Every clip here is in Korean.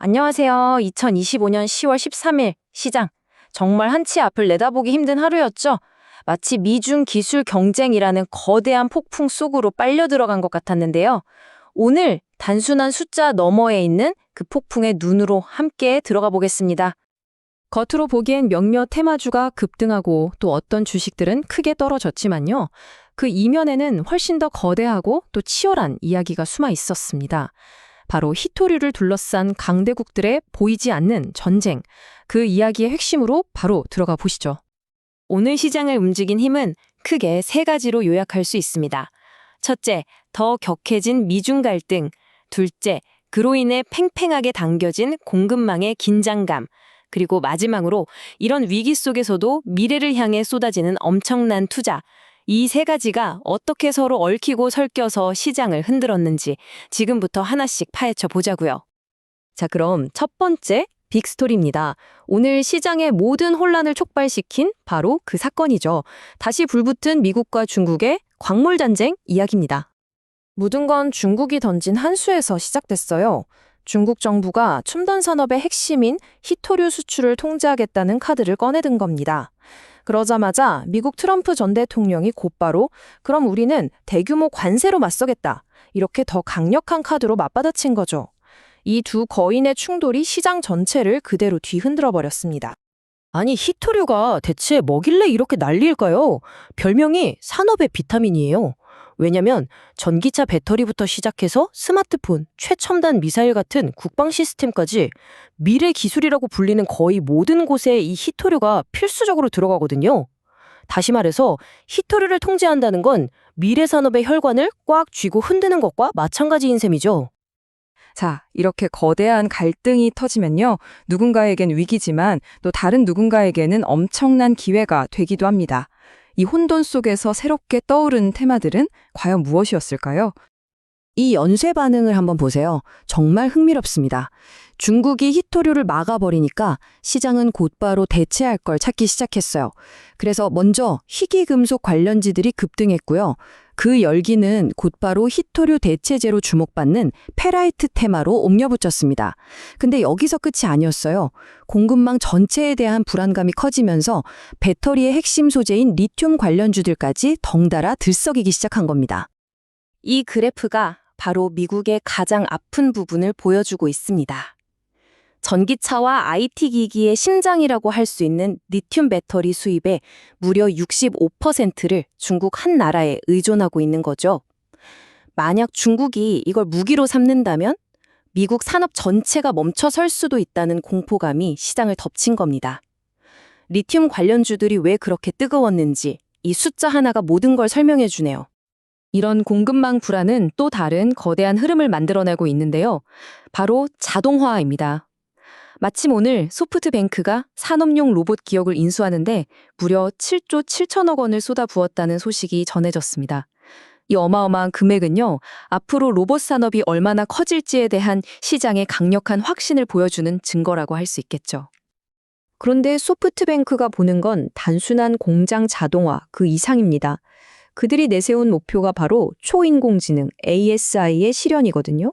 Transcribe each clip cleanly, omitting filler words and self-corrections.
안녕하세요. 2025년 10월 13일 시장. 정말 한 치 앞을 내다보기 힘든 하루였죠. 마치 미중 기술 경쟁이라는 거대한 폭풍 속으로 빨려 들어간 것 같았는데요. 오늘 단순한 숫자 너머에 있는 그 폭풍의 눈으로 함께 들어가 보겠습니다. 겉으로 보기엔 몇몇 테마주가 급등하고 또 어떤 주식들은 크게 떨어졌지만요. 그 이면에는 훨씬 더 거대하고 또 치열한 이야기가 숨어 있었습니다. 바로 히토류를 둘러싼 강대국들의 보이지 않는 전쟁, 그 이야기의 핵심으로 바로 들어가 보시죠. 오늘 시장을 움직인 힘은 크게 세 가지로 요약할 수 있습니다. 첫째, 더 격해진 미중 갈등. 둘째, 그로 인해 팽팽하게 당겨진 공급망의 긴장감. 그리고 마지막으로 이런 위기 속에서도 미래를 향해 쏟아지는 엄청난 투자. 이 세 가지가 어떻게 서로 얽히고 설켜서 시장을 흔들었는지 지금부터 하나씩 파헤쳐 보자고요. 자, 그럼 첫 번째 빅스토리입니다. 오늘 시장의 모든 혼란을 촉발시킨 바로 그 사건이죠. 다시 불붙은 미국과 중국의 광물 전쟁 이야기입니다. 모든 건 중국이 던진 한 수에서 시작됐어요. 중국 정부가 첨단 산업의 핵심인 히토류 수출을 통제하겠다는 카드를 꺼내든 겁니다. 그러자마자 미국 트럼프 전 대통령이 곧바로 그럼 우리는 대규모 관세로 맞서겠다. 이렇게 더 강력한 카드로 맞받아친 거죠. 이 두 거인의 충돌이 시장 전체를 그대로 뒤흔들어 버렸습니다. 아니, 히토류가 대체 뭐길래 이렇게 난리일까요? 별명이 산업의 비타민이에요. 왜냐면 전기차 배터리부터 시작해서 스마트폰, 최첨단 미사일 같은 국방 시스템까지 미래 기술이라고 불리는 거의 모든 곳에 이 히토류가 필수적으로 들어가거든요. 다시 말해서 히토류를 통제한다는 건 미래 산업의 혈관을 꽉 쥐고 흔드는 것과 마찬가지인 셈이죠. 자, 이렇게 거대한 갈등이 터지면요. 누군가에겐 위기지만 또 다른 누군가에게는 엄청난 기회가 되기도 합니다. 이 혼돈 속에서 새롭게 떠오른 테마들은 과연 무엇이었을까요? 이 연쇄 반응을 한번 보세요. 정말 흥미롭습니다. 중국이 히토류를 막아버리니까 시장은 곧바로 대체할 걸 찾기 시작했어요. 그래서 먼저 희귀금속 관련지들이 급등했고요. 그 열기는 곧바로 히토류 대체제로 주목받는 페라이트 테마로 옮겨붙였습니다. 근데 여기서 끝이 아니었어요. 공급망 전체에 대한 불안감이 커지면서 배터리의 핵심 소재인 리튬 관련주들까지 덩달아 들썩이기 시작한 겁니다. 이 그래프가 바로 미국의 가장 아픈 부분을 보여주고 있습니다. 전기차와 IT 기기의 심장이라고 할 수 있는 리튬 배터리 수입의 무려 65%를 중국 한 나라에 의존하고 있는 거죠. 만약 중국이 이걸 무기로 삼는다면 미국 산업 전체가 멈춰설 수도 있다는 공포감이 시장을 덮친 겁니다. 리튬 관련주들이 왜 그렇게 뜨거웠는지 이 숫자 하나가 모든 걸 설명해 주네요. 이런 공급망 불안은 또 다른 거대한 흐름을 만들어내고 있는데요. 바로 자동화입니다. 마침 오늘 소프트뱅크가 산업용 로봇 기업을 인수하는데 무려 7조 7천억 원을 쏟아부었다는 소식이 전해졌습니다. 이 어마어마한 금액은요, 앞으로 로봇 산업이 얼마나 커질지에 대한 시장의 강력한 확신을 보여주는 증거라고 할 수 있겠죠. 그런데 소프트뱅크가 보는 건 단순한 공장 자동화 그 이상입니다. 그들이 내세운 목표가 바로 초인공지능 ASI의 실현이거든요.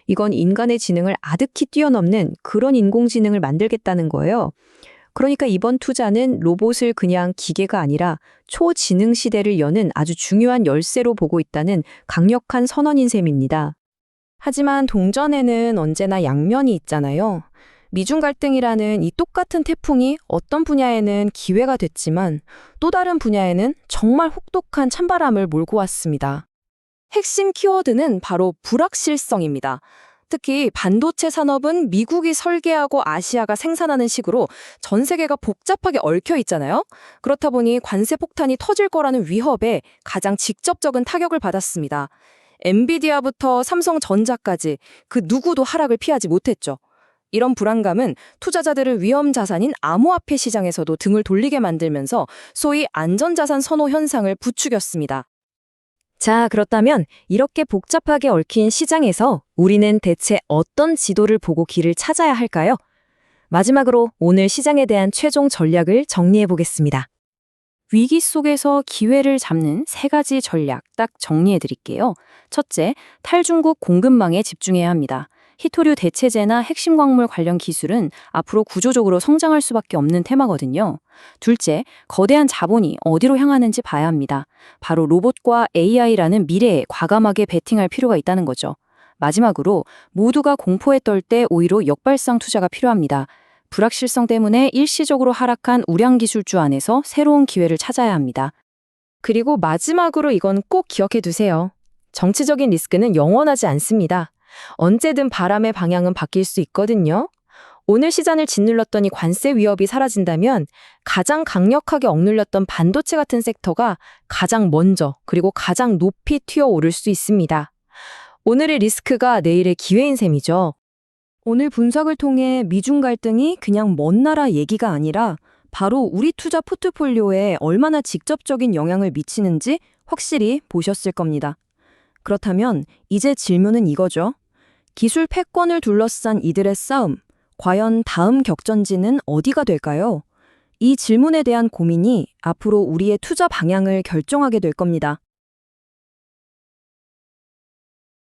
이건 인간의 지능을 아득히 뛰어넘는 그런 인공지능을 만들겠다는 거예요. 그러니까 이번 투자는 로봇을 그냥 기계가 아니라 초지능 시대를 여는 아주 중요한 열쇠로 보고 있다는 강력한 선언인 셈입니다. 하지만 동전에는 언제나 양면이 있잖아요. 미중 갈등이라는 이 똑같은 태풍이 어떤 분야에는 기회가 됐지만 또 다른 분야에는 정말 혹독한 찬바람을 몰고 왔습니다. 핵심 키워드는 바로 불확실성입니다. 특히 반도체 산업은 미국이 설계하고 아시아가 생산하는 식으로 전 세계가 복잡하게 얽혀 있잖아요. 그렇다 보니 관세 폭탄이 터질 거라는 위협에 가장 직접적인 타격을 받았습니다. 엔비디아부터 삼성전자까지 그 누구도 하락을 피하지 못했죠. 이런 불안감은 투자자들을 위험 자산인 암호화폐 시장에서도 등을 돌리게 만들면서 소위 안전자산 선호 현상을 부추겼습니다. 자, 그렇다면 이렇게 복잡하게 얽힌 시장에서 우리는 대체 어떤 지도를 보고 길을 찾아야 할까요? 마지막으로 오늘 시장에 대한 최종 전략을 정리해 보겠습니다. 위기 속에서 기회를 잡는 세 가지 전략 딱 정리해 드릴게요. 첫째, 탈중국 공급망에 집중해야 합니다. 희토류 대체제나 핵심 광물 관련 기술은 앞으로 구조적으로 성장할 수밖에 없는 테마거든요. 둘째, 거대한 자본이 어디로 향하는지 봐야 합니다. 바로 로봇과 AI라는 미래에 과감하게 베팅할 필요가 있다는 거죠. 마지막으로 모두가 공포에 떨 때 오히려 역발상 투자가 필요합니다. 불확실성 때문에 일시적으로 하락한 우량 기술주 안에서 새로운 기회를 찾아야 합니다. 그리고 마지막으로 이건 꼭 기억해 두세요. 정치적인 리스크는 영원하지 않습니다. 언제든 바람의 방향은 바뀔 수 있거든요. 오늘 시장을 짓눌렀더니 관세 위협이 사라진다면 가장 강력하게 억눌렸던 반도체 같은 섹터가 가장 먼저 그리고 가장 높이 튀어오를 수 있습니다. 오늘의 리스크가 내일의 기회인 셈이죠. 오늘 분석을 통해 미중 갈등이 그냥 먼 나라 얘기가 아니라 바로 우리 투자 포트폴리오에 얼마나 직접적인 영향을 미치는지 확실히 보셨을 겁니다. 그렇다면 이제 질문은 이거죠. 기술 패권을 둘러싼 이들의 싸움, 과연 다음 격전지는 어디가 될까요? 이 질문에 대한 고민이 앞으로 우리의 투자 방향을 결정하게 될 겁니다.